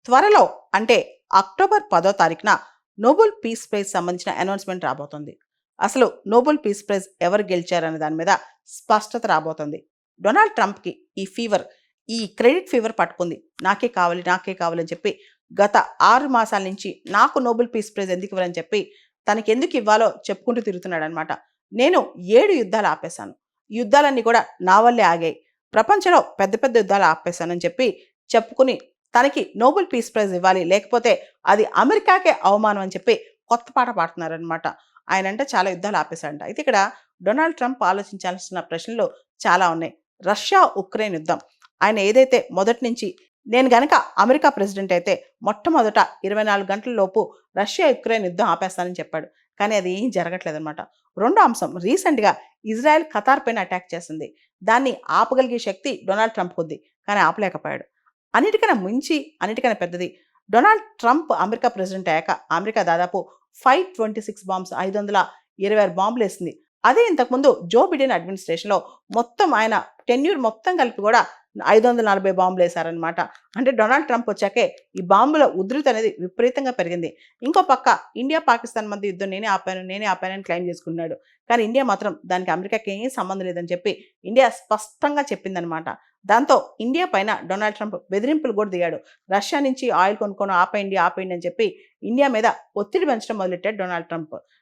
త్వరలో అంటే అక్టోబర్ 10వ తారీఖున నోబెల్ పీస్ ప్రైజ్ సంబంధించిన అనౌన్స్మెంట్ రాబోతుంది. అసలు నోబెల్ పీస్ ప్రైజ్ ఎవరు గెలిచారనే దాని మీద స్పష్టత రాబోతుంది. డొనాల్డ్ ట్రంప్‌కి ఈ ఫీవర్, ఈ క్రెడిట్ ఫీవర్ పట్టుకుంది. నాకే కావాలి, నాకే కావాలి అని చెప్పి గత 6 మాసాల నుంచి నాకు నోబెల్ పీస్ ప్రైజ్ ఎందుకు ఇవ్వరని చెప్పి తనకెందుకు ఇవ్వాలో చెప్పుకుంటూ తిరుగుతున్నాడనమాట. నేను 7 యుద్ధాలు ఆపేశాను. ఈ యుద్ధాలన్నీ కూడా నా వల్లే ఆగాయి. ప్రపంచంలో పెద్ద పెద్ద యుద్ధాలు ఆపేశానని చెప్పి చెప్పుకుని తనకి నోబెల్ పీస్ ప్రైజ్ ఇవ్వాలి. లేకపోతే అది అమెరికాకే అవమానం అని చెప్పి కొత్త పాట పాడుతున్నారనమాట. ఆయనంటే చాలా యుద్ధాలు ఆపేశాడంట. అయితే ఇక్కడ డొనాల్డ్ ట్రంప్ ఆలోచించాల్సిన ప్రశ్నలు చాలా ఉన్నాయి. రష్యా, ఉక్రెయిన్ యుద్ధం. ఆయన ఏదైతే మొదటి నుంచి నేను గనక అమెరికా ప్రెసిడెంట్ అయితే మొట్టమొదట 24 గంటల లోపు రష్యా, ఉక్రెయిన్ యుద్ధం ఆపేస్తానని చెప్పాడు. కానీ అది ఏం జరగట్లేదనమాట. రెండో అంశం రీసెంట్‌గా ఇజ్రాయెల్ ఖతార్ పైన అటాక్ చేసింది. దాన్ని ఆపగలిగే శక్తి డొనాల్డ్ ట్రంప్‌కుంది. ఉంది. కానీ ఆపలేకపోయాడు. అన్నిటికన్నా మించి, అన్నిటికన్నా పెద్దది డొనాల్డ్ ట్రంప్ అమెరికా ప్రెసిడెంట్ అయ్యాక అమెరికా దాదాపు 526 బాంబ్స్ 526 బాంబులేసింది. అదే ఇంతకుముందు జో బిడెన్ అడ్మినిస్ట్రేషన్‌లో మొత్తం ఆయన టెన్యూర్ మొత్తం కలిపి కూడా 540 బాంబులేశారనమాట. అంటే డొనాల్డ్ ట్రంప్ వచ్చాకే ఈ బాంబుల ఉధృతి అనేది విపరీతంగా పెరిగింది. ఇంకో పక్క ఇండియా, పాకిస్తాన్ మధ్య యుద్ధం నేనే ఆపానని క్లెయిమ్ చేసుకున్నాడు. కానీ ఇండియా మాత్రం దానికి అమెరికాకి ఏం సంబంధం లేదని చెప్పి ఇండియా స్పష్టంగా చెప్పిందనమాట. దాంతో ఇండియా పైన డొనాల్డ్ ట్రంప్ బెదిరింపులు కూడా దిగాడు. రష్యా నుంచి ఆయిల్ కొనుక్కోవడం ఆపేయండి, ఆపేయండి అని చెప్పి ఇండియా మీద ఒత్తిడి పెంచడం మొదలెట్టాడు డొనాల్డ్ ట్రంప్.